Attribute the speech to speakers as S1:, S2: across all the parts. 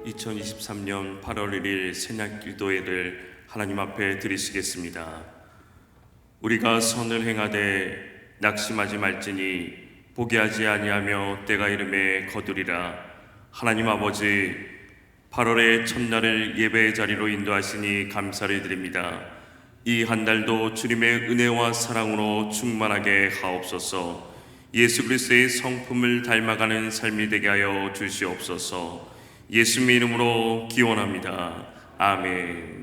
S1: 2023년 8월 1일 새녁 기도회를 하나님 앞에 드리시겠습니다. 우리가 선을 행하되 낙심하지 말지니 포기하지 아니하며 때가 이름에 거두리라. 하나님 아버지, 8월의 첫날을 예배의 자리로 인도하시니 감사를 드립니다. 이 한 달도 주님의 은혜와 사랑으로 충만하게 하옵소서. 예수 그리스도의 성품을 닮아가는 삶이 되게 하여 주시옵소서. 예수님의 이름으로 기원합니다. 아멘.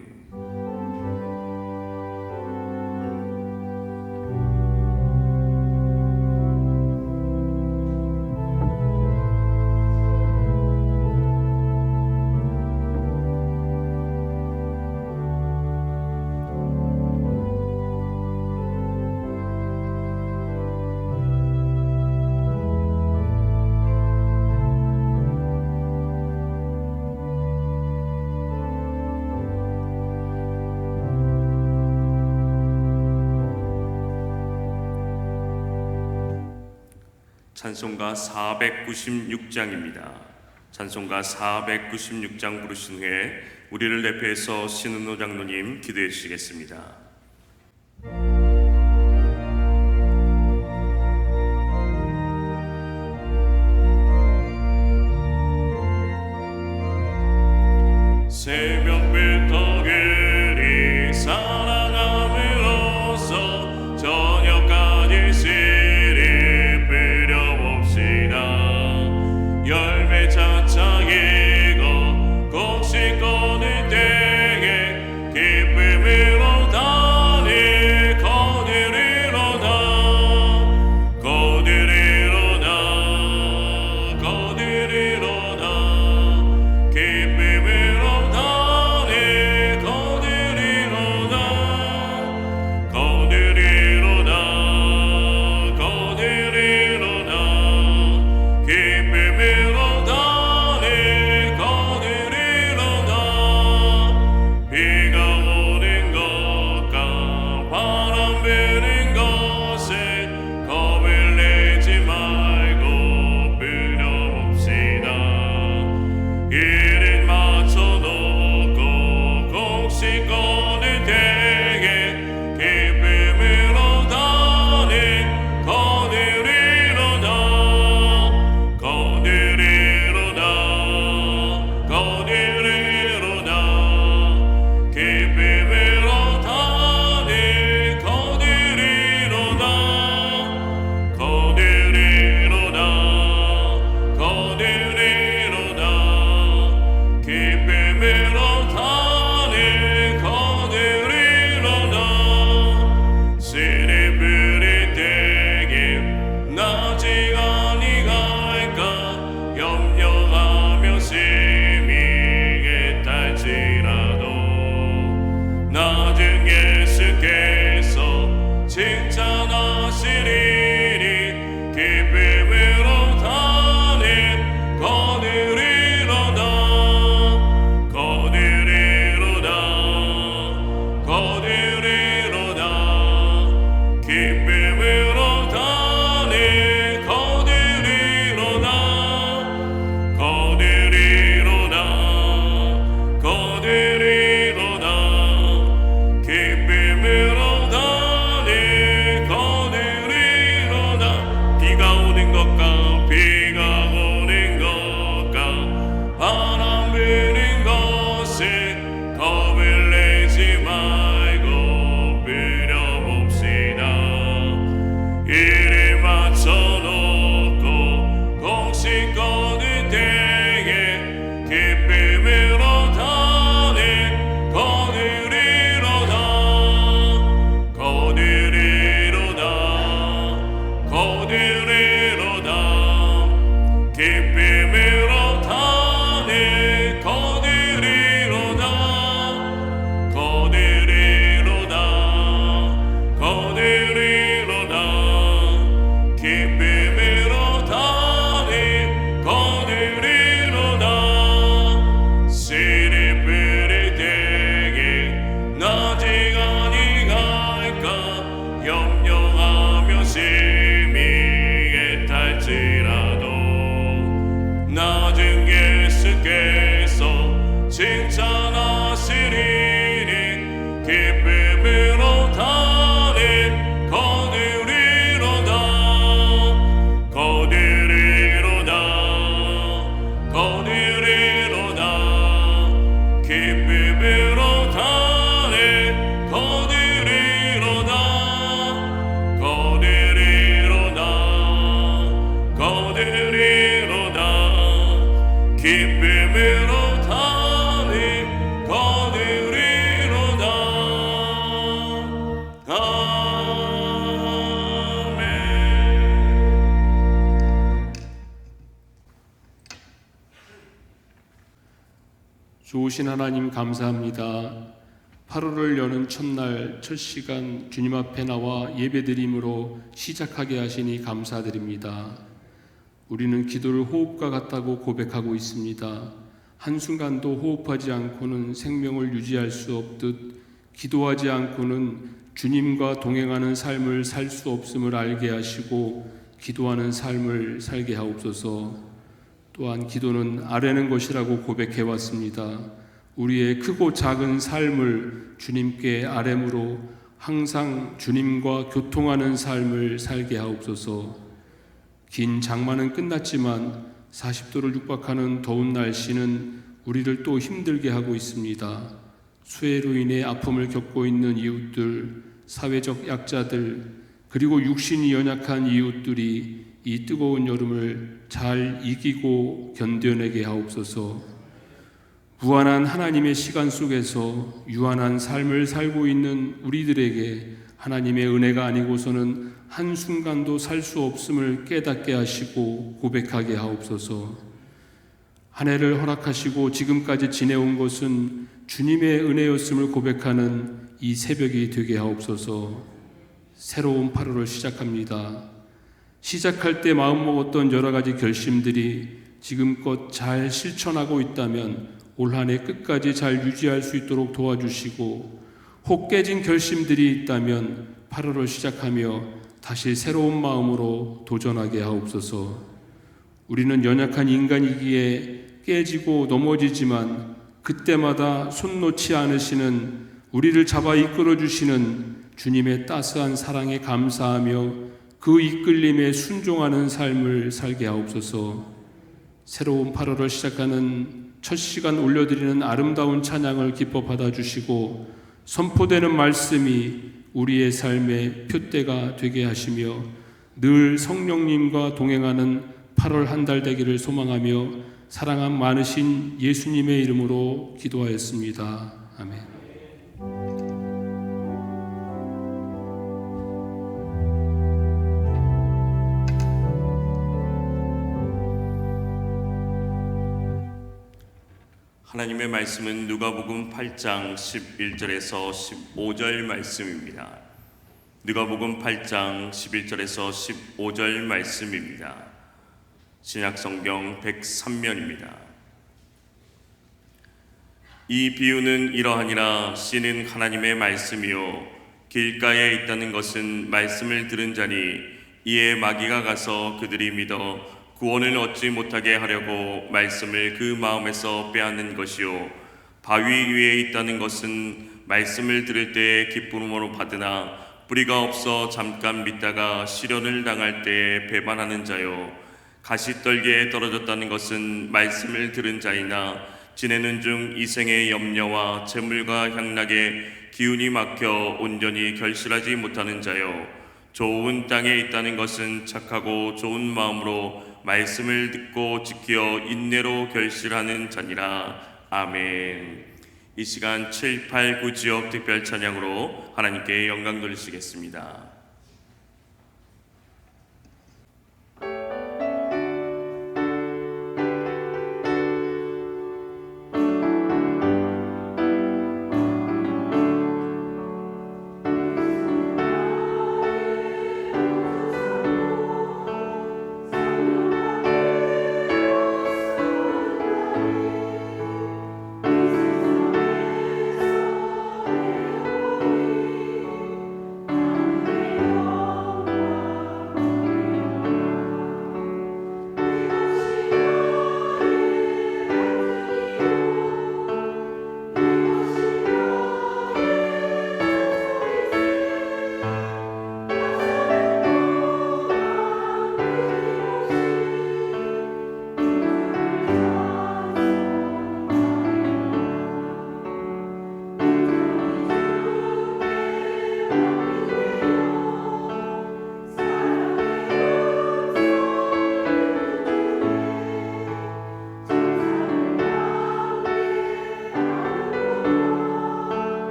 S1: 찬송가 496장입니다. 찬송가 496장 부르신 후에 우리를 대표해서 신은호 장로님 기도해 주시겠습니다. 새벽부터 그리 사랑함으로써 저녁까지 씨를 뿌려봅시다. 열매 차차이고 곡식 거둘 때에 기쁨으로 다니 거두리로다. 거두리로다. 거두리로다. 기쁨으로 염려하며 심히
S2: 좋으신 하나님 감사합니다. 8월을 여는 첫날 첫 시간 주님 앞에 나와 예배드림으로 시작하게 하시니 감사드립니다. 우리는 기도를 호흡과 같다고 고백하고 있습니다. 한순간도 호흡하지 않고는 생명을 유지할 수 없듯 기도하지 않고는 주님과 동행하는 삶을 살 수 없음을 알게 하시고 기도하는 삶을 살게 하옵소서. 또한 기도는 아뢰는 것이라고 고백해 왔습니다. 우리의 크고 작은 삶을 주님께 아뢰므로 항상 주님과 교통하는 삶을 살게 하옵소서. 긴 장마는 끝났지만 40도를 육박하는 더운 날씨는 우리를 또 힘들게 하고 있습니다. 수해로 인해 아픔을 겪고 있는 이웃들, 사회적 약자들, 그리고 육신이 연약한 이웃들이 이 뜨거운 여름을 잘 이기고 견뎌내게 하옵소서. 무한한 하나님의 시간 속에서 유한한 삶을 살고 있는 우리들에게 하나님의 은혜가 아니고서는 한순간도 살 수 없음을 깨닫게 하시고 고백하게 하옵소서. 한 해를 허락하시고 지금까지 지내온 것은 주님의 은혜였음을 고백하는 이 새벽이 되게 하옵소서. 새로운 8월을 시작합니다. 시작할 때 마음먹었던 여러 가지 결심들이 지금껏 잘 실천하고 있다면 올 한 해 끝까지 잘 유지할 수 있도록 도와주시고, 혹 깨진 결심들이 있다면 8월을 시작하며 다시 새로운 마음으로 도전하게 하옵소서. 우리는 연약한 인간이기에 깨지고 넘어지지만 그때마다 손 놓지 않으시는, 우리를 잡아 이끌어 주시는 주님의 따스한 사랑에 감사하며 그 이끌림에 순종하는 삶을 살게 하옵소서. 새로운 8월을 시작하는 첫 시간 올려드리는 아름다운 찬양을 기뻐 받아주시고 선포되는 말씀이 우리의 삶의 표대가 되게 하시며 늘 성령님과 동행하는 8월 한 달 되기를 소망하며 사랑함 많으신 예수님의 이름으로 기도하였습니다. 아멘.
S1: 하나님의 말씀은 누가복음 8장 11절에서 15절 말씀입니다. 누가복음 8장 11절에서 15절 말씀입니다. 신약성경 103면입니다. 이 비유는 이러하니라. 씨는 하나님의 말씀이요 길가에 있다는 것은 말씀을 들은 자니 이에 마귀가 가서 그들이 믿어 구원을 얻지 못하게 하려고 말씀을 그 마음에서 빼앗는 것이요 바위 위에 있다는 것은 말씀을 들을 때에 기쁨으로 받으나 뿌리가 없어 잠깐 믿다가 시련을 당할 때에 배반하는 자요 가시떨기에 떨어졌다는 것은 말씀을 들은 자이나 지내는 중 이생의 염려와 재물과 향락에 기운이 막혀 온전히 결실하지 못하는 자요 좋은 땅에 있다는 것은 착하고 좋은 마음으로 말씀을 듣고 지켜 인내로 결실하는 자니라. 아멘. 이 시간 7, 8, 9 지역 특별 찬양으로 하나님께 영광 돌리시겠습니다.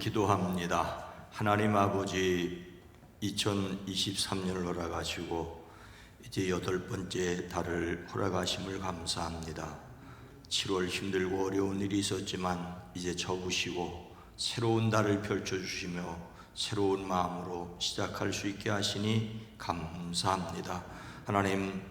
S3: 기도합니다. 하나님 아버지, 2023년을 허락하시고 이제 8번째 달을 허락하심을 감사합니다. 7월 힘들고 어려운 일이 있었지만 이제 접으시고 새로운 달을 펼쳐주시며 새로운 마음으로 시작할 수 있게 하시니 감사합니다. 하나님,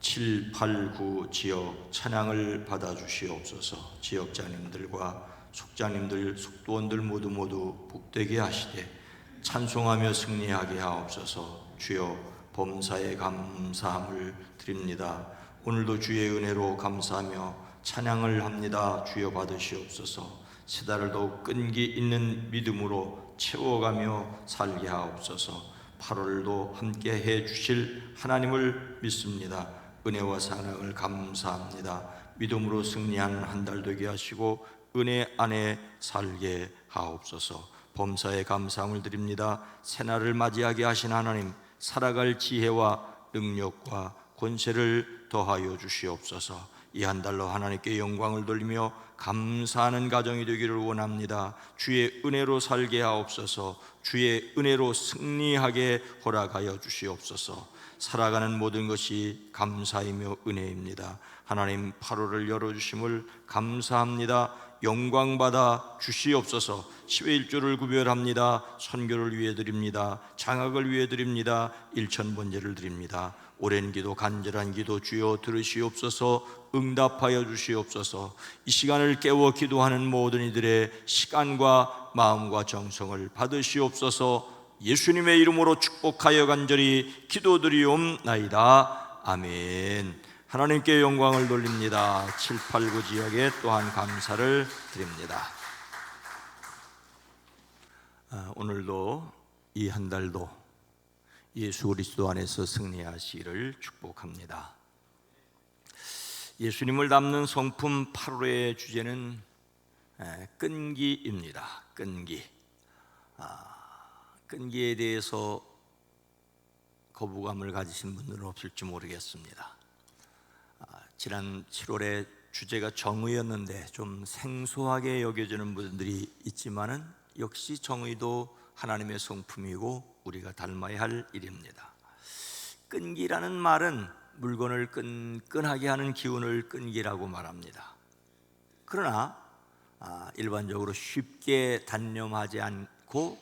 S3: 7, 8, 9 지역 찬양을 받아주시옵소서. 지역자님들과 속자님들, 속도원들 모두 복되게 하시되 찬송하며 승리하게 하옵소서. 주여, 범사에 감사함을 드립니다. 오늘도 주의 은혜로 감사하며 찬양을 합니다. 주여 받으시옵소서. 새 달을 더욱 끈기 있는 믿음으로 채워가며 살게 하옵소서. 8월도 함께 해 주실 하나님을 믿습니다. 은혜와 사랑을 감사합니다. 믿음으로 승리하는 한 달 되게 하시고 은혜 안에 살게 하옵소서. 범사에 감사함을 드립니다. 새날을 맞이하게 하신 하나님, 살아갈 지혜와 능력과 권세를 더하여 주시옵소서. 이 한 달로 하나님께 영광을 돌리며 감사하는 가정이 되기를 원합니다. 주의 은혜로 살게 하옵소서. 주의 은혜로 승리하게 허락하여 주시옵소서. 살아가는 모든 것이 감사이며 은혜입니다. 하나님, 8월을 열어주심을 감사합니다. 영광받아 주시옵소서. 10회 1조를 구별합니다. 선교를 위해 드립니다. 장학을 위해 드립니다. 일천번제를 드립니다. 오랜 기도, 간절한 기도 주여 들으시옵소서. 응답하여 주시옵소서. 이 시간을 깨워 기도하는 모든 이들의 시간과 마음과 정성을 받으시옵소서. 예수님의 이름으로 축복하여 간절히 기도드리옵나이다. 아멘. 하나님께 영광을 돌립니다. 7, 8, 9 지역에 또한 감사를 드립니다. 오늘도 이 한 달도 예수 그리스도 안에서 승리하시기를 축복합니다. 예수님을 담는 성품 8월의 주제는 끈기입니다. 끈기. 끈기에 대해서 거부감을 가지신 분들은 없을지 모르겠습니다. 지난 7월에 주제가 정의였는데 좀 생소하게 여겨지는 분들이 있지만은 역시 정의도 하나님의 성품이고 우리가 닮아야 할 일입니다. 끈기라는 말은 물건을 끈끈하게 하는 기운을 끈기라고 말합니다. 그러나 일반적으로 쉽게 단념하지 않고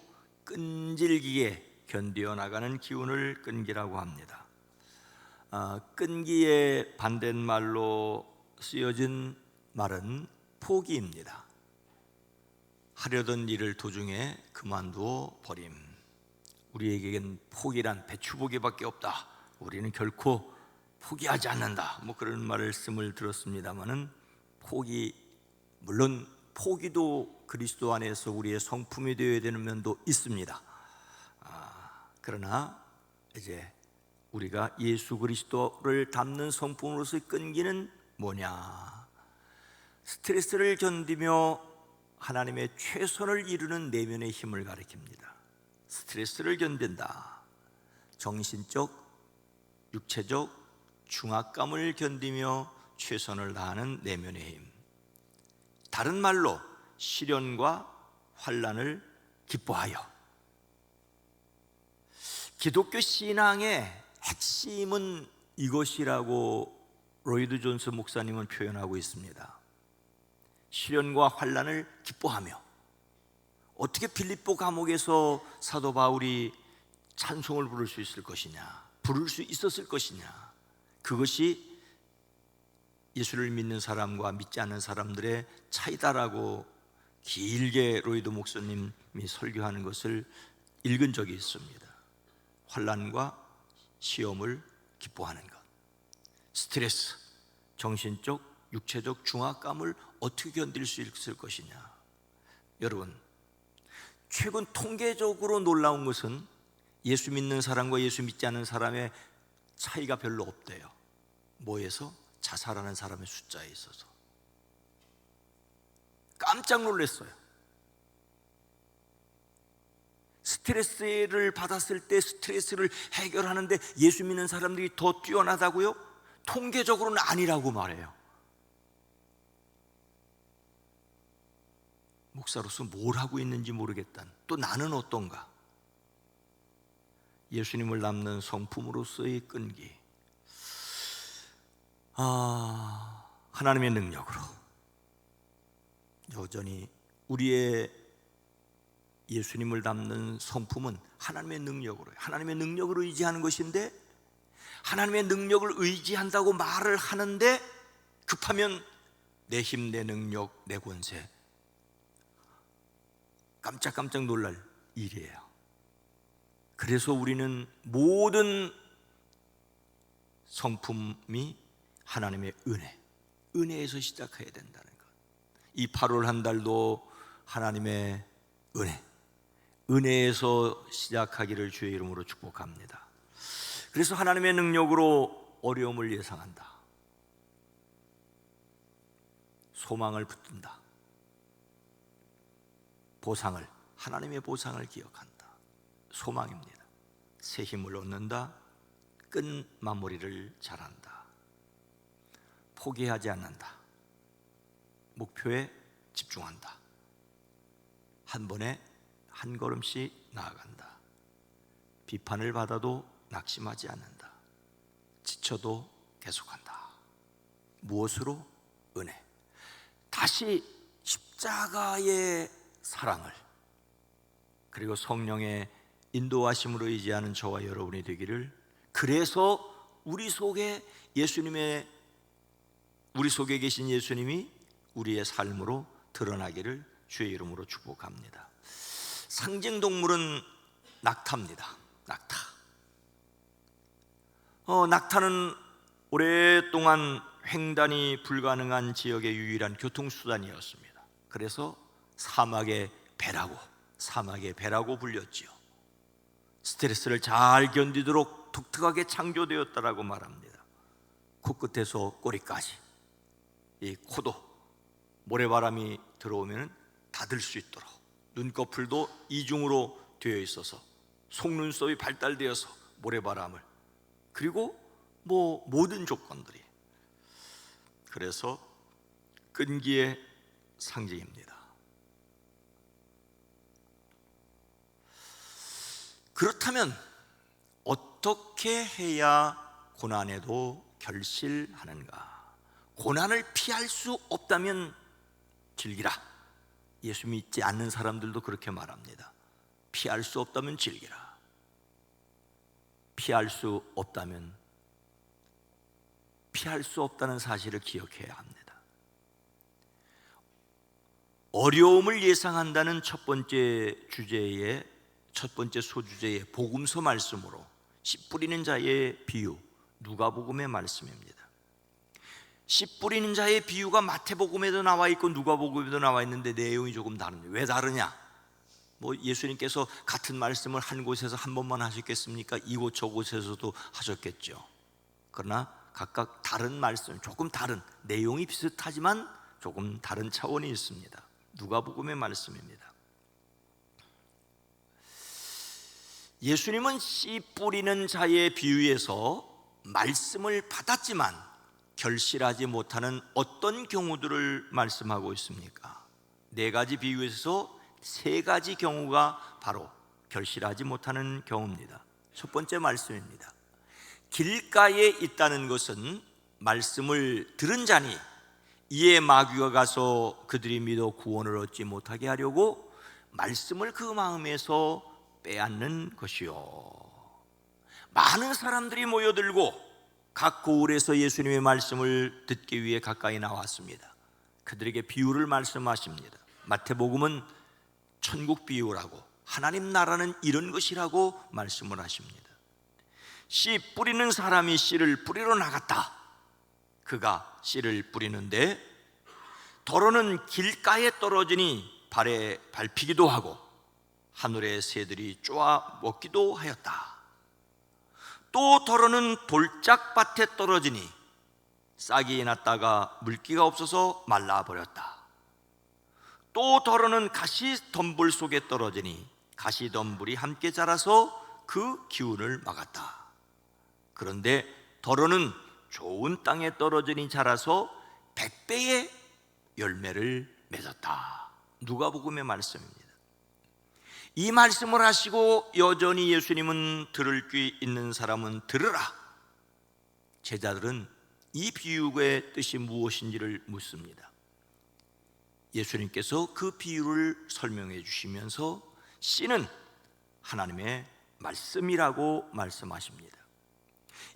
S3: 끈질기게 견디어 나가는 기운을 끈기라고 합니다. 끈기의 반대말로 쓰여진 말은 포기입니다. 하려던 일을 도중에 그만두어 버림. 우리에겐 포기란 배추보기밖에 없다. 우리는 결코 포기하지 않는다. 그런 말씀을 들었습니다마는 포기, 물론 포기도 그리스도 안에서 우리의 성품이 되어야 되는 면도 있습니다. 그러나 이제 우리가 예수 그리스도를 담는 성품으로서의 끈기는 뭐냐? 스트레스를 견디며 하나님의 최선을 이루는 내면의 힘을 가리킵니다. 스트레스를 견딘다. 정신적, 육체적 중압감을 견디며 최선을 다하는 내면의 힘. 다른 말로 시련과 환난을 기뻐하여. 기독교 신앙의 핵심은 이것이라고 로이드 존스 목사님은 표현하고 있습니다. 시련과 환난을 기뻐하며. 어떻게 빌립보 감옥에서 사도 바울이 찬송을 부를 수 있을 것이냐, 부를 수 있었을 것이냐. 그것이 예수를 믿는 사람과 믿지 않는 사람들의 차이다라고 길게 로이드 목사님이 설교하는 것을 읽은 적이 있습니다. 환난과 시험을 기뻐하는 것, 스트레스, 정신적, 육체적 중압감을 어떻게 견딜 수 있을 것이냐. 여러분, 최근 통계적으로 놀라운 것은 예수 믿는 사람과 예수 믿지 않는 사람의 차이가 별로 없대요. 뭐에서? 자살하는 사람의 숫자에 있어서. 깜짝 놀랐어요. 스트레스를 받았을 때 스트레스를 해결하는데 예수 믿는 사람들이 더 뛰어나다고요? 통계적으로는 아니라고 말해요. 목사로서 뭘 하고 있는지 모르겠다는, 또 나는 어떤가? 예수님을 닮는 성품으로서의 끈기, 하나님의 능력으로 여전히 우리의 예수님을 닮는 성품은 하나님의 능력으로 의지하는 것인데, 하나님의 능력을 의지한다고 말을 하는데 급하면 내 힘, 내 능력, 내 권세, 깜짝깜짝 놀랄 일이에요. 그래서 우리는 모든 성품이 하나님의 은혜에서 시작해야 된다는 것. 이 8월 한 달도 하나님의 은혜에서 시작하기를 주의 이름으로 축복합니다. 그래서 하나님의 능력으로 어려움을 예상한다, 소망을 붙든다, 하나님의 보상을 기억한다. 소망입니다. 새 힘을 얻는다, 끈 마무리를 잘한다, 포기하지 않는다, 목표에 집중한다, 한 번에 한 걸음씩 나아간다, 비판을 받아도 낙심하지 않는다, 지쳐도 계속한다. 무엇으로? 은혜. 다시 십자가의 사랑을, 그리고 성령의 인도하심으로 의지하는 저와 여러분이 되기를, 그래서 우리 속에 계신 예수님이 우리의 삶으로 드러나기를 주의 이름으로 축복합니다. 상징동물은 낙타입니다. 낙타는 오랫동안 횡단이 불가능한 지역의 유일한 교통수단이었습니다. 그래서 사막의 배라고 불렸지요. 스트레스를 잘 견디도록 독특하게 창조되었다라고 말합니다. 코끝에서 꼬리까지, 이 코도 모래바람이 들어오면 닫을 수 있도록, 눈꺼풀도 이중으로 되어 있어서 속눈썹이 발달되어서 모래바람을, 그리고 모든 조건들이, 그래서 끈기의 상징입니다. 그렇다면 어떻게 해야 고난에도 결실하는가? 고난을 피할 수 없다면 즐기라. 예수 믿지 않는 사람들도 그렇게 말합니다. 피할 수 없다면 즐기라. 피할 수 없다는 사실을 기억해야 합니다. 어려움을 예상한다는 첫 번째 소주제의 복음서 말씀으로 씨 뿌리는 자의 비유, 누가복음의 말씀입니다. 씨 뿌리는 자의 비유가 마태복음에도 나와 있고 누가복음에도 나와 있는데 내용이 조금 다릅니다. 왜 다르냐? 예수님께서 같은 말씀을 한 곳에서 한 번만 하셨겠습니까? 이곳 저곳에서도 하셨겠죠. 그러나 각각 다른 말씀, 조금 다른, 내용이 비슷하지만 조금 다른 차원이 있습니다. 누가복음의 말씀입니다. 예수님은 씨 뿌리는 자의 비유에서 말씀을 받았지만 결실하지 못하는 어떤 경우들을 말씀하고 있습니까? 4가지 비유에서 3가지 경우가 바로 결실하지 못하는 경우입니다. 첫 번째 말씀입니다. 길가에 있다는 것은 말씀을 들은 자니 이에 마귀가 가서 그들이 믿어 구원을 얻지 못하게 하려고 말씀을 그 마음에서 빼앗는 것이요. 많은 사람들이 모여들고 각 고을에서 예수님의 말씀을 듣기 위해 가까이 나왔습니다. 그들에게 비유를 말씀하십니다. 마태복음은 천국 비유라고, 하나님 나라는 이런 것이라고 말씀을 하십니다. 씨 뿌리는 사람이 씨를 뿌리러 나갔다. 그가 씨를 뿌리는데 더러는 길가에 떨어지니 발에 밟히기도 하고 하늘의 새들이 쪼아 먹기도 하였다. 또 더러는 돌짝밭에 떨어지니 싹이 났다가 물기가 없어서 말라버렸다. 또 더러는 가시덤불 속에 떨어지니 가시덤불이 함께 자라서 그 기운을 막았다. 그런데 더러는 좋은 땅에 떨어지니 자라서 100배의 열매를 맺었다. 누가복음의 말씀입니다. 이 말씀을 하시고 여전히 예수님은 들을 귀 있는 사람은 들으라. 제자들은 이 비유의 뜻이 무엇인지를 묻습니다. 예수님께서 그 비유를 설명해 주시면서 씨는 하나님의 말씀이라고 말씀하십니다.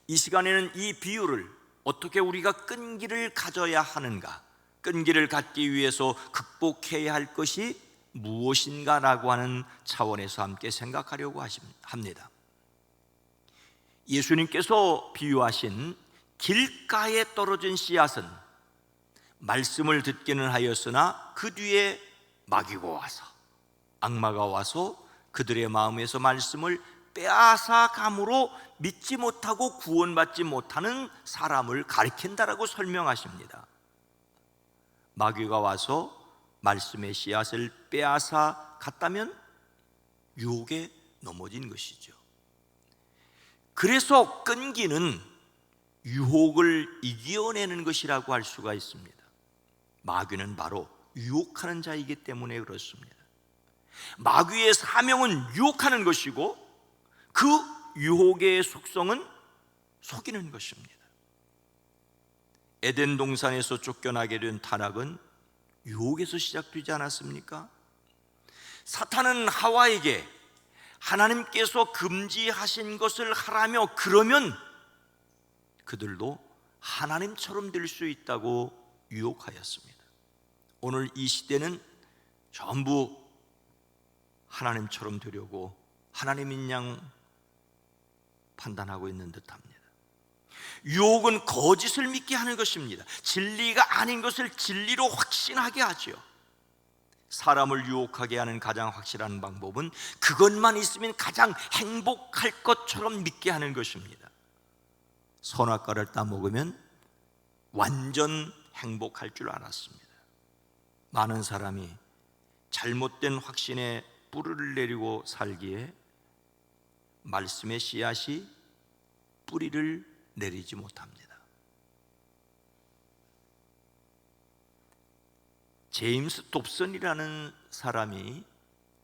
S3: 이 시간에는 이 비유를 어떻게 우리가 끈기를 가져야 하는가, 끈기를 갖기 위해서 극복해야 할 것이 무엇인가라고 하는 차원에서 함께 생각하려고 합니다. 예수님께서 비유하신 길가에 떨어진 씨앗은 말씀을 듣기는 하였으나 그 뒤에 마귀가 와서, 악마가 와서 그들의 마음에서 말씀을 빼앗아 감으로 믿지 못하고 구원받지 못하는 사람을 가리킨다라고 설명하십니다. 마귀가 와서 말씀의 씨앗을 빼앗아 갔다면 유혹에 넘어진 것이죠. 그래서 끈기는 유혹을 이겨내는 것이라고 할 수가 있습니다. 마귀는 바로 유혹하는 자이기 때문에 그렇습니다. 마귀의 사명은 유혹하는 것이고 그 유혹의 속성은 속이는 것입니다. 에덴 동산에서 쫓겨나게 된 타락은 유혹에서 시작되지 않았습니까? 사탄은 하와에게 하나님께서 금지하신 것을 하라며 그러면 그들도 하나님처럼 될 수 있다고 유혹하였습니다. 오늘 이 시대는 전부 하나님처럼 되려고 하나님인 양 판단하고 있는 듯합니다. 유혹은 거짓을 믿게 하는 것입니다. 진리가 아닌 것을 진리로 확신하게 하죠. 사람을 유혹하게 하는 가장 확실한 방법은 그것만 있으면 가장 행복할 것처럼 믿게 하는 것입니다. 선악과를 따먹으면 완전 행복할 줄 알았습니다. 많은 사람이 잘못된 확신에 뿌리를 내리고 살기에 말씀의 씨앗이 뿌리를 내리지 못합니다. 제임스 dobson이라는 사람이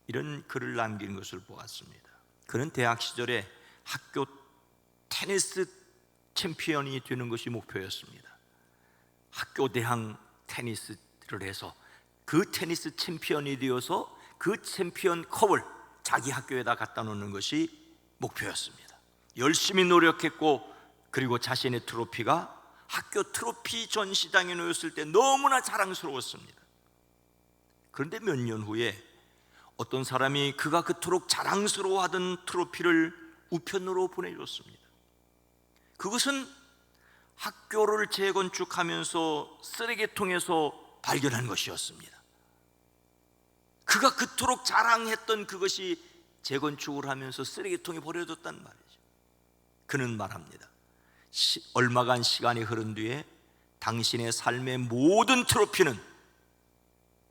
S3: 이런 글을 남긴 것을 보았습니다. 그는 대학 시절에 학교 테니스 챔피언이 되는 것이 목표였습니다. 학교 대항 테니스를 해서 그 테니스 챔피언이 되어서 그 챔피언 컵을 자기 학교에다 갖다 놓는 것이 목표였습니다. 열심히 노력했고, 그리고 자신의 트로피가 학교 트로피 전시장에 놓였을 때 너무나 자랑스러웠습니다. 그런데 몇 년 후에 어떤 사람이 그가 그토록 자랑스러워하던 트로피를 우편으로 보내줬습니다. 그것은 학교를 재건축하면서 쓰레기통에서 발견한 것이었습니다. 그가 그토록 자랑했던 그것이 재건축을 하면서 쓰레기통에 버려졌단 말이죠. 그는 말합니다. 얼마간 시간이 흐른 뒤에 당신의 삶의 모든 트로피는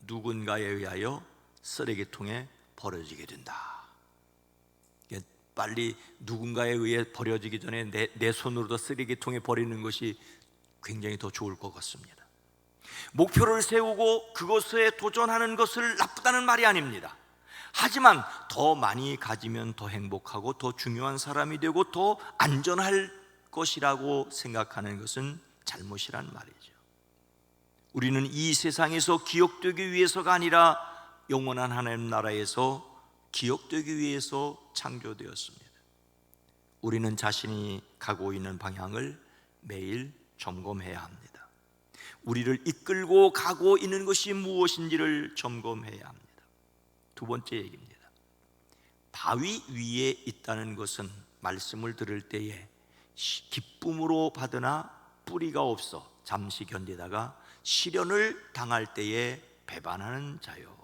S3: 누군가에 의하여 쓰레기통에 버려지게 된다. 빨리 누군가에 의해 버려지기 전에 내 손으로도 쓰레기통에 버리는 것이 굉장히 더 좋을 것 같습니다. 목표를 세우고 그것에 도전하는 것을 나쁘다는 말이 아닙니다. 하지만 더 많이 가지면 더 행복하고 더 중요한 사람이 되고 더 안전할 것이라고 생각하는 것은 잘못이란 말이죠. 우리는 이 세상에서 기억되기 위해서가 아니라 영원한 하나님 나라에서 기억되기 위해서 창조되었습니다. 우리는 자신이 가고 있는 방향을 매일 점검해야 합니다. 우리를 이끌고 가고 있는 것이 무엇인지를 점검해야 합니다. 두 번째 얘기입니다. 바위 위에 있다는 것은 말씀을 들을 때에 기쁨으로 받으나 뿌리가 없어 잠시 견디다가 시련을 당할 때에 배반하는 자요.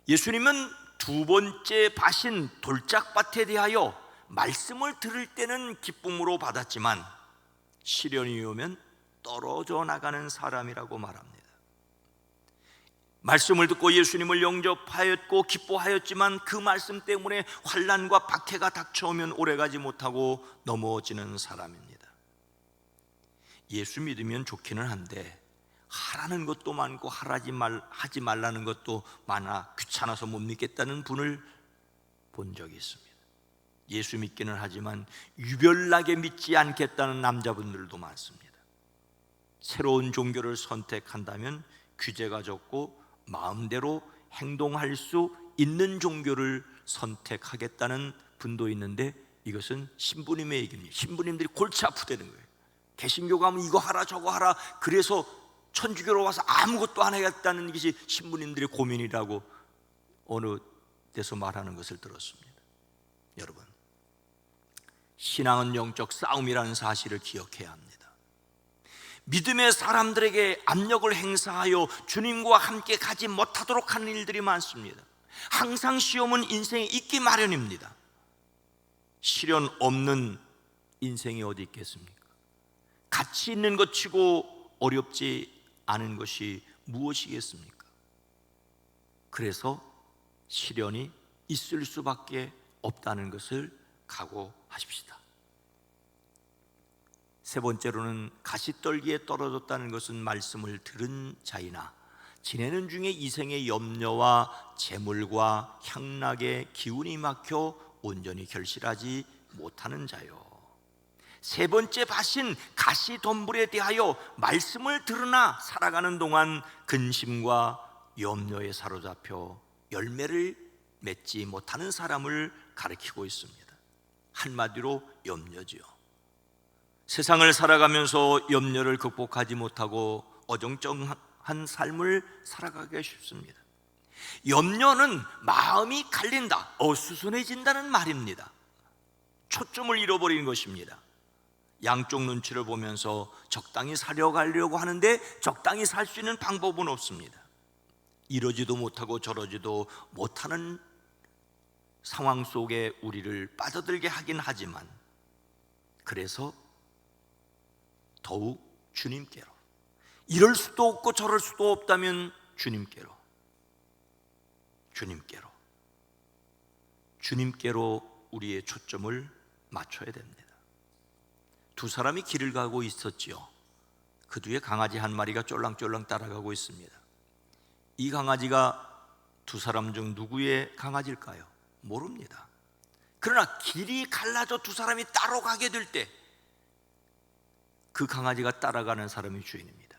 S3: 예수님은 두 번째 밭인 돌짝밭에 대하여 말씀을 들을 때는 기쁨으로 받았지만 시련이 오면 떨어져 나가는 사람이라고 말합니다. 말씀을 듣고 예수님을 영접하였고 기뻐하였지만 그 말씀 때문에 환난과 박해가 닥쳐오면 오래가지 못하고 넘어지는 사람입니다. 예수 믿으면 좋기는 한데 하라는 것도 많고 하지 말라는 것도 많아 귀찮아서 못 믿겠다는 분을 본 적이 있습니다. 예수 믿기는 하지만 유별나게 믿지 않겠다는 남자분들도 많습니다. 새로운 종교를 선택한다면 규제가 적고 마음대로 행동할 수 있는 종교를 선택하겠다는 분도 있는데, 이것은 신부님의 얘기입니다. 신부님들이 골치 아프다는 거예요. 개신교 가면 이거 하라 저거 하라, 그래서 천주교로 와서 아무것도 안 하겠다는 것이 신부님들의 고민이라고 어느 데서 말하는 것을 들었습니다. 여러분, 신앙은 영적 싸움이라는 사실을 기억해야 합니다. 믿음의 사람들에게 압력을 행사하여 주님과 함께 가지 못하도록 하는 일들이 많습니다. 항상 시험은 인생에 있기 마련입니다. 시련 없는 인생이 어디 있겠습니까? 가치 있는 것 치고 어렵지 않은 것이 무엇이겠습니까? 그래서 시련이 있을 수밖에 없다는 것을 각오하십시다. 세 번째로는 가시떨기에 떨어졌다는 것은 말씀을 들은 자이나 지내는 중에 이생의 염려와 재물과 향락의 기운이 막혀 온전히 결실하지 못하는 자요. 세 번째 밭인 가시덤불에 대하여 말씀을 들으나 살아가는 동안 근심과 염려에 사로잡혀 열매를 맺지 못하는 사람을 가리키고 있습니다. 한마디로 염려지요. 세상을 살아가면서 염려를 극복하지 못하고 어정쩡한 삶을 살아가기 쉽습니다. 염려는 마음이 갈린다, 어수선해진다는 말입니다. 초점을 잃어버리는 것입니다. 양쪽 눈치를 보면서 적당히 살려가려고 하는데 적당히 살 수 있는 방법은 없습니다. 이러지도 못하고 저러지도 못하는 상황 속에 우리를 빠져들게 하긴 하지만, 그래서 더욱 주님께로, 이럴 수도 없고 저럴 수도 없다면 주님께로 우리의 초점을 맞춰야 됩니다. 두 사람이 길을 가고 있었지요. 그 뒤에 강아지 한 마리가 쫄랑쫄랑 따라가고 있습니다. 이 강아지가 두 사람 중 누구의 강아지일까요? 모릅니다. 그러나 길이 갈라져 두 사람이 따로 가게 될 때 그 강아지가 따라가는 사람이 주인입니다.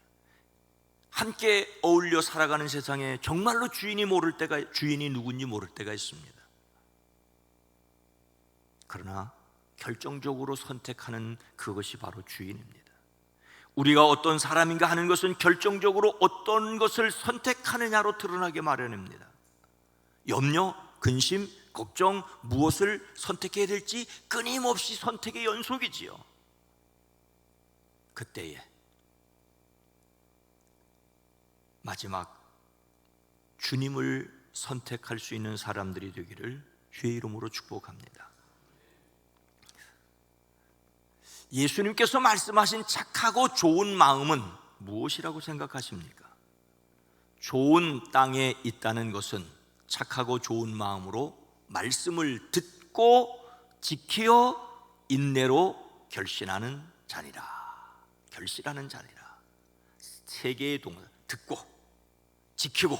S3: 함께 어울려 살아가는 세상에 정말로 주인이 누군지 모를 때가 있습니다. 그러나 결정적으로 선택하는 그것이 바로 주인입니다. 우리가 어떤 사람인가 하는 것은 결정적으로 어떤 것을 선택하느냐로 드러나게 마련입니다. 염려, 근심, 걱정, 무엇을 선택해야 될지 끊임없이 선택의 연속이지요. 그때에 마지막 주님을 선택할 수 있는 사람들이 되기를 주의 이름으로 축복합니다. 예수님께서 말씀하신 착하고 좋은 마음은 무엇이라고 생각하십니까? 좋은 땅에 있다는 것은 착하고 좋은 마음으로 말씀을 듣고 지키어 인내로 결실하는 자니라. 세 개의 동사, 듣고 지키고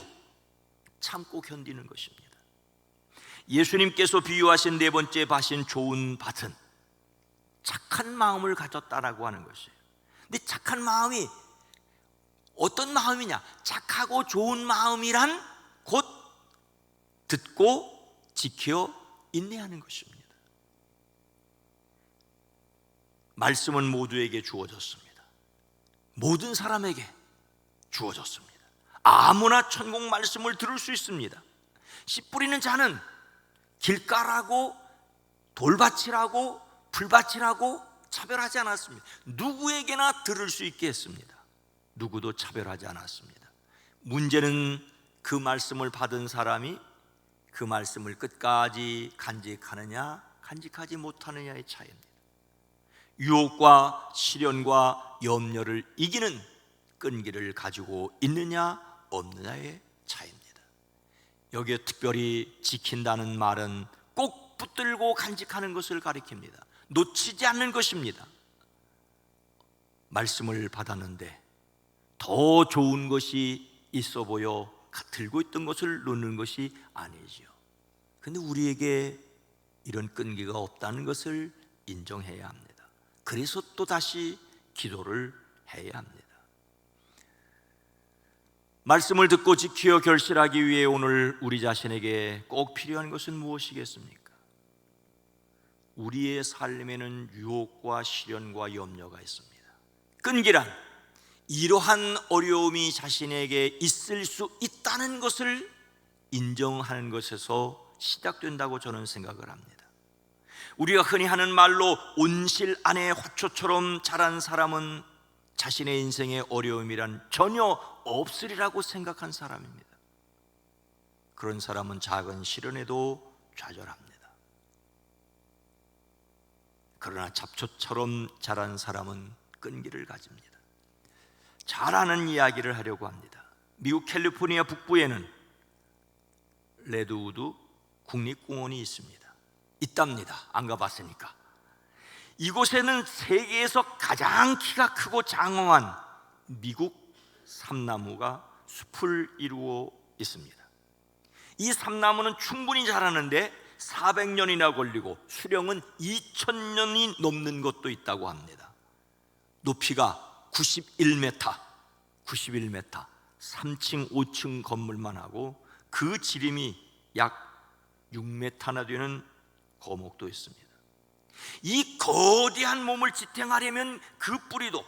S3: 참고 견디는 것입니다. 예수님께서 비유하신 네 번째 밭인 좋은 밭은 착한 마음을 가졌다라고 하는 것이에요. 근데 착한 마음이 어떤 마음이냐? 착하고 좋은 마음이란 곧 듣고 지켜 인내하는 것입니다. 말씀은 모두에게 주어졌습니다. 모든 사람에게 주어졌습니다. 아무나 천국 말씀을 들을 수 있습니다. 씨 뿌리는 자는 길가라고 돌밭이라고 풀밭이라고 차별하지 않았습니다. 누구에게나 들을 수 있게 했습니다. 누구도 차별하지 않았습니다. 문제는 그 말씀을 받은 사람이 그 말씀을 끝까지 간직하느냐 간직하지 못하느냐의 차이입니다. 유혹과 시련과 염려를 이기는 끈기를 가지고 있느냐 없느냐의 차이입니다. 여기에 특별히 지킨다는 말은 꼭 붙들고 간직하는 것을 가리킵니다. 놓치지 않는 것입니다. 말씀을 받았는데 더 좋은 것이 있어 보여 들고 있던 것을 놓는 것이 아니지요. 근데 우리에게 이런 끈기가 없다는 것을 인정해야 합니다. 그래서 또 다시 기도를 해야 합니다. 말씀을 듣고 지키어 결실하기 위해 오늘 우리 자신에게 꼭 필요한 것은 무엇이겠습니까? 우리의 삶에는 유혹과 시련과 염려가 있습니다. 끈기란 이러한 어려움이 자신에게 있을 수 있다는 것을 인정하는 것에서 시작된다고 저는 생각을 합니다. 우리가 흔히 하는 말로 온실 안에 화초처럼 자란 사람은 자신의 인생의 어려움이란 전혀 없으리라고 생각한 사람입니다. 그런 사람은 작은 시련에도 좌절합니다. 그러나 잡초처럼 자란 사람은 끈기를 가집니다. 잘 아는 이야기를 하려고 합니다. 미국 캘리포니아 북부에는 레드우드 국립공원이 있답니다. 안 가봤으니까. 이곳에는 세계에서 가장 키가 크고 장엄한 미국 삼나무가 숲을 이루어 있습니다. 이 삼나무는 충분히 자라는데 400년이나 걸리고 수령은 2000년이 넘는 것도 있다고 합니다. 높이가 91m, 3층, 5층 건물만 하고 그 지름이 약 6m나 되는 거목도 있습니다. 이 거대한 몸을 지탱하려면 그 뿌리도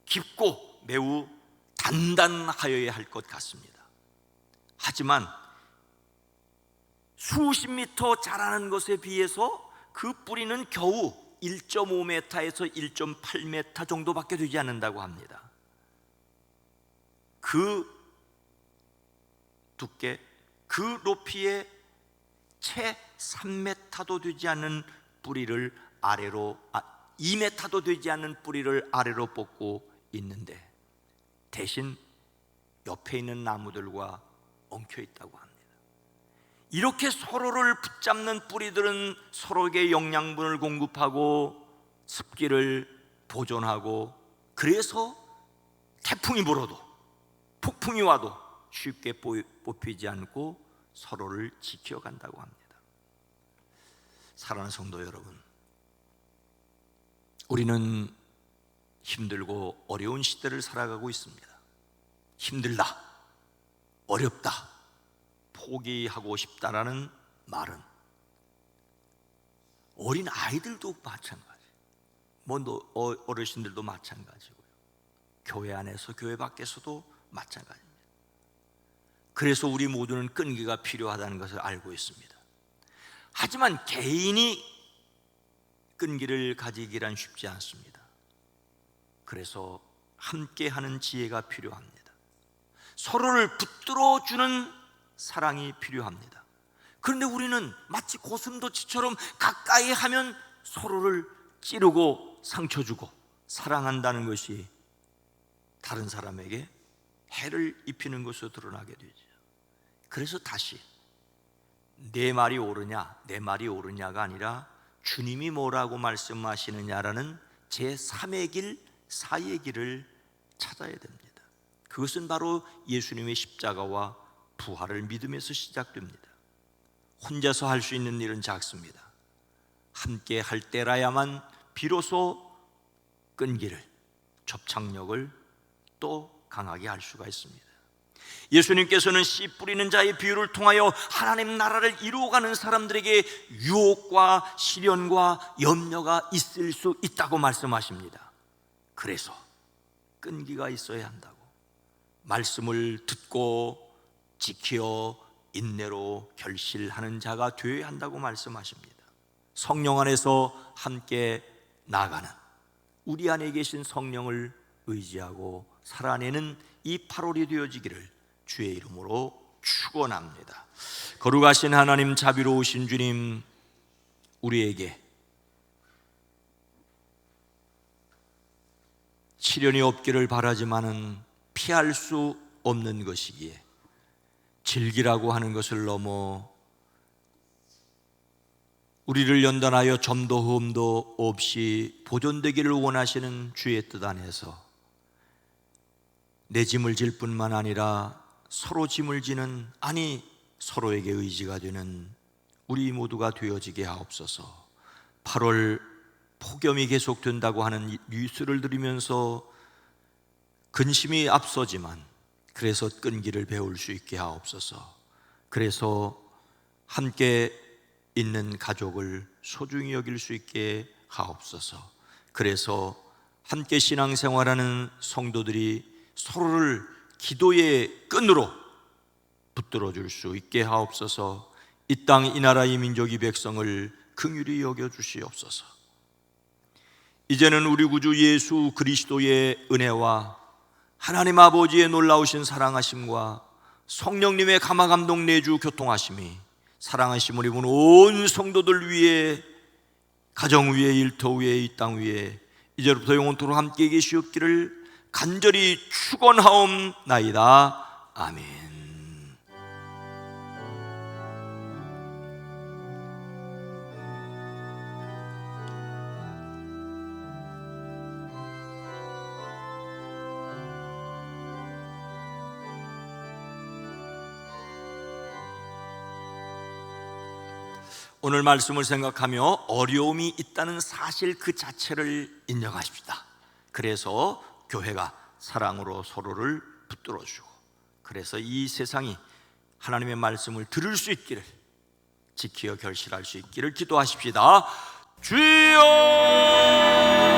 S3: 깊고 매우 단단하여야 할 것 같습니다. 하지만 수십 미터 자라는 것에 비해서 그 뿌리는 겨우 1.5m에서 1.8m 정도밖에 되지 않는다고 합니다. 그 두께, 그 높이에 채 3m도 되지 않는 뿌리를 아래로 2m도 되지 않는 뿌리를 아래로 뻗고 있는데 대신 옆에 있는 나무들과 엉켜 있다고 합니다. 이렇게 서로를 붙잡는 뿌리들은 서로에게 영양분을 공급하고 습기를 보존하고 그래서 태풍이 불어도 폭풍이 와도 쉽게 뽑히지 않고 서로를 지켜간다고 합니다. 사랑하는 성도 여러분, 우리는 힘들고 어려운 시대를 살아가고 있습니다. 힘들다, 어렵다, 포기하고 싶다라는 말은 어린 아이들도 마찬가지, 어르신들도 마찬가지고요. 교회 안에서 교회 밖에서도 마찬가지입니다. 그래서 우리 모두는 끈기가 필요하다는 것을 알고 있습니다. 하지만 개인이 끈기를 가지기란 쉽지 않습니다. 그래서 함께하는 지혜가 필요합니다. 서로를 붙들어주는 사랑이 필요합니다. 그런데 우리는 마치 고슴도치처럼 가까이 하면 서로를 찌르고 상처 주고 사랑한다는 것이 다른 사람에게 해를 입히는 것으로 드러나게 되죠. 그래서 다시 내 말이 옳으냐 내 말이 옳으냐가 아니라 주님이 뭐라고 말씀하시느냐라는 제3의 길, 4의 길을 찾아야 됩니다. 그것은 바로 예수님의 십자가와 부활을 믿으면서 시작됩니다. 혼자서 할 수 있는 일은 작습니다. 함께 할 때라야만 비로소 끈기를, 접착력을 또 강하게 할 수가 있습니다. 예수님께서는 씨 뿌리는 자의 비유를 통하여 하나님 나라를 이루어가는 사람들에게 유혹과 시련과 염려가 있을 수 있다고 말씀하십니다. 그래서 끈기가 있어야 한다고, 말씀을 듣고 지키어 인내로 결실하는 자가 되어야 한다고 말씀하십니다. 성령 안에서 함께 나가는 우리 안에 계신 성령을 의지하고 살아내는 이 8월이 되어지기를 주의 이름으로 축원합니다. 거룩하신 하나님, 자비로우신 주님, 우리에게 시련이 없기를 바라지만은 피할 수 없는 것이기에 즐기라고 하는 것을 넘어 우리를 연단하여 점도 흠도 없이 보존되기를 원하시는 주의 뜻 안에서 내 짐을 질 뿐만 아니라 서로 짐을 지는, 아니 서로에게 의지가 되는 우리 모두가 되어지게 하옵소서. 8월 폭염이 계속된다고 하는 뉴스를 들으면서 근심이 앞서지만 그래서 끈기를 배울 수 있게 하옵소서. 그래서 함께 있는 가족을 소중히 여길 수 있게 하옵소서. 그래서 함께 신앙생활하는 성도들이 서로를 기도의 끈으로 붙들어 줄 수 있게 하옵소서. 이 땅, 이 나라, 이 민족, 이 백성을 긍휼히 여겨 주시옵소서. 이제는 우리 구주 예수 그리스도의 은혜와 하나님 아버지의 놀라우신 사랑하심과 성령님의 감화감동 내주 교통하심이 사랑하심을 입은 온 성도들 위에, 가정 위에, 일터 위에, 이 땅 위에 이제부터 영원토록 함께 계시옵기를 간절히 축원하옵나이다. 아멘. 오늘 말씀을 생각하며 어려움이 있다는 사실 그 자체를 인정하십시다. 그래서 교회가 사랑으로 서로를 붙들어주고, 그래서 이 세상이 하나님의 말씀을 들을 수 있기를, 지키어 결실할 수 있기를 기도하십시다. 주여!